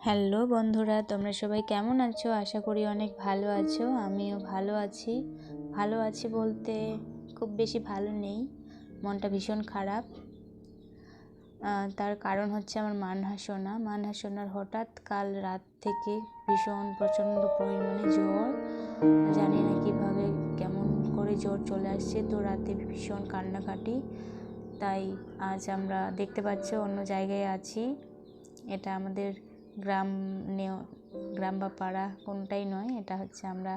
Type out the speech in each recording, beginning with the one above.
Hello বন্ধুরা, তোমরা সবাই কেমন আছো? আশা করি অনেক ভালো আছো। আমিও ভালো আছি বলতে খুব বেশি ভালো নেই, মনটা ভীষণ খারাপ। তার কারণ হচ্ছে আমার মানহা সোনার হঠাৎ কাল রাত থেকে ভীষণ প্রচণ্ড পরিমাণে জ্বর। জানি না কীভাবে কেমন করে জ্বর চলে আসছে, তো রাতে ভীষণ কান্নাকাটি। তাই আজ আমরা দেখতে পাচ্ছ অন্য জায়গায় আছি। এটা আমাদের গ্রাম বা পাড়া কোনটাই নয়, এটা হচ্ছে আমরা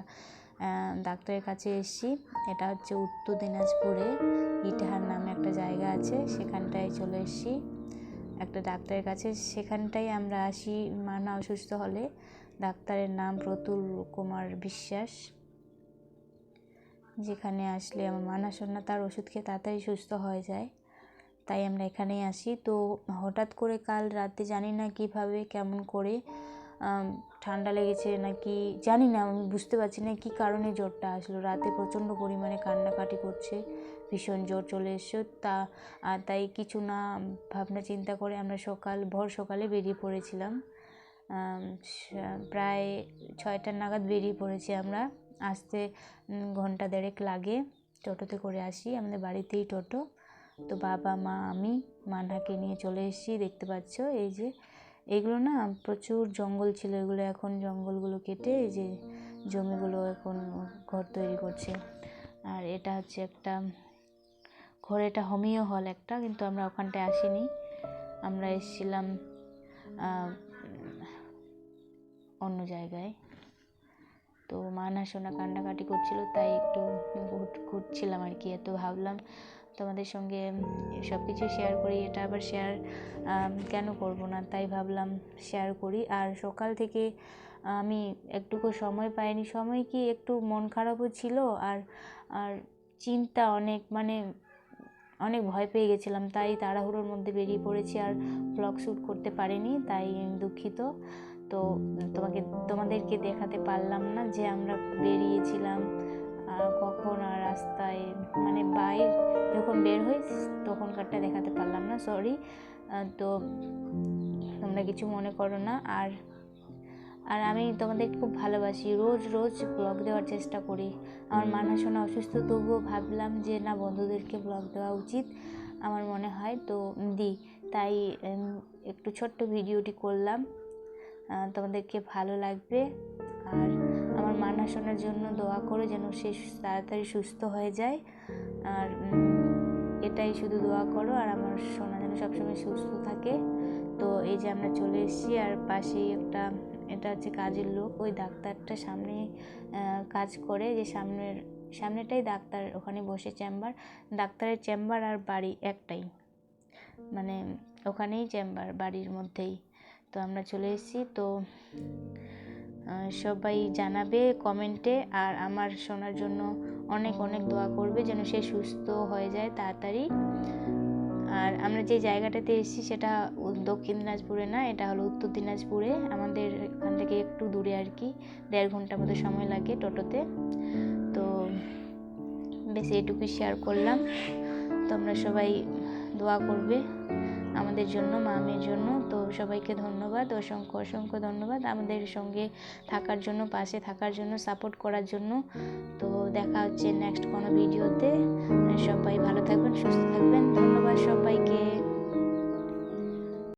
ডাক্তারের কাছে এসেছি। এটা হচ্ছে উত্তর দিনাজপুরে ইটাহার নামে একটা জায়গা আছে, সেখানটায় চলে এসেছি একটা ডাক্তারের কাছে। সেখানটাই আমরা আসি মানা অসুস্থ হলে। ডাক্তারের নাম প্রতুল কুমার বিশ্বাস। যেখানে আসলে আমার মানা সোনা তার ওষুধ খেয়ে তাড়াতাড়ি সুস্থ হয়ে যায়, তাই আমরা এখানেই আসি। তো হঠাৎ করে কাল রাতে জানি না কিভাবে কেমন করে ঠান্ডা লেগেছে নাকি জানি না, আমি বুঝতে পারছি না কী কারণে জ্বরটা আসলো। রাতে প্রচণ্ড পরিমাণে কান্নাকাটি করছে, ভীষণ জ্বর চলে এসছে। তাই কিছু না ভাবনা চিন্তা করে আমরা ভোর সকালে বেরিয়ে পড়েছিলাম। প্রায় 6টা নাগাদ বেরিয়ে পড়েছি আমরা। আসতে ঘন্টা দেড়েক লাগে, টোটোতে করে আসি, আমাদের বাড়িতেই টোটো। তো বাবা মা আমি মানহাকে নিয়ে চলে এসেছি। দেখতে পাচ্ছ এই যে এগুলো না প্রচুর জঙ্গল ছিল, এগুলো এখন জঙ্গলগুলো কেটে এই যে জমিগুলো এখন ঘর তৈরি করছে। আর এটা হচ্ছে একটা ঘর, এটা হোমিও হল একটা, কিন্তু আমরা ওখানটায় আসিনি, আমরা এসেছিলাম অন্য জায়গায়। তো মানহা সোনা কান্নাকাটি করছিল, তাই একটু ঘুরছিলাম আর কি। তো ভাবলাম তোমাদের সঙ্গে সব কিছু শেয়ার করি, এটা আবার শেয়ার কেন করব না, তাই ভাবলাম শেয়ার করি। আর সকাল থেকে আমি একটুকু সময় পাইনি, সময় কি একটু মন খারাপও ছিল, আর আর চিন্তা অনেক ভয় পেয়ে গেছিলাম, তাই তাড়াহুড়োর মধ্যে বেরিয়ে পড়েছি আর ব্লগ শ্যুট করতে পারিনি, তাই দুঃখিত। তো তোমাদেরকে দেখাতে পারলাম না যে আমরা বেরিয়েছিলাম কখন, আর রাস্তায় বাইরে যখন বের হই তখনকারটা দেখাতে পারলাম না, সরি। তো তোমরা কিছু মনে করো না। আর আমি তোমাদের খুব ভালোবাসি, রোজ ব্লগ দেওয়ার চেষ্টা করি। আমার মানহা সোনা অসুস্থ, তবুও ভাবলাম যে না, বন্ধুদেরকে ব্লগ দেওয়া উচিত আমার মনে হয়, তো দিই। তাই একটু ছোট্ট ভিডিওটি করলাম, তোমাদেরকে ভালো লাগবে। আর আমার মানহা সোনার জন্য দোয়া করো যেন সে তাড়াতাড়ি সুস্থ হয়ে যায়, আর এটাই শুধু দোয়া করো। আর আমার সোনা যেন সবসময় সুস্থ থাকে। তো এই যে আমরা চলে এসেছি, আর পাশেই এটা হচ্ছে কাজের লোক, ওই ডাক্তারটা সামনে কাজ করে, যে সামনেটাই ডাক্তার, ওখানে বসে চেম্বার। ডাক্তারের চেম্বার আর বাড়ি একটাই, ওখানেই চেম্বার, বাড়ির মধ্যেই। তো আমরা চলে এসেছি। তো সবাই জানাবে কমেন্টে, আর আমার সোনার জন্য অনেক দোয়া করবে যেন সে সুস্থ হয়ে যায় তাড়াতাড়ি। আর আমরা যে জায়গাটাতে এসেছি সেটা দক্ষিণ দিনাজপুরে না, এটা হলো উত্তর দিনাজপুরে। আমাদের এখান থেকে একটু দূরে আর কি, 1.5 ঘন্টার মতো সময় লাগে টোটোতে। তো বেশ এইটুকুই শেয়ার করলাম। তোমরা সবাই দোয়া করবে আমাদের জন্য, মামের জন্য। তো সবাইকে ধন্যবাদ, অসংখ্য ধন্যবাদ আমাদের সঙ্গে থাকার জন্য, পাশে থাকার জন্য, সাপোর্ট করার জন্য। তো দেখা হচ্ছে নেক্সট কোনো ভিডিওতে। সবাই ভালো থাকবেন, সুস্থ থাকবেন। ধন্যবাদ সবাইকে।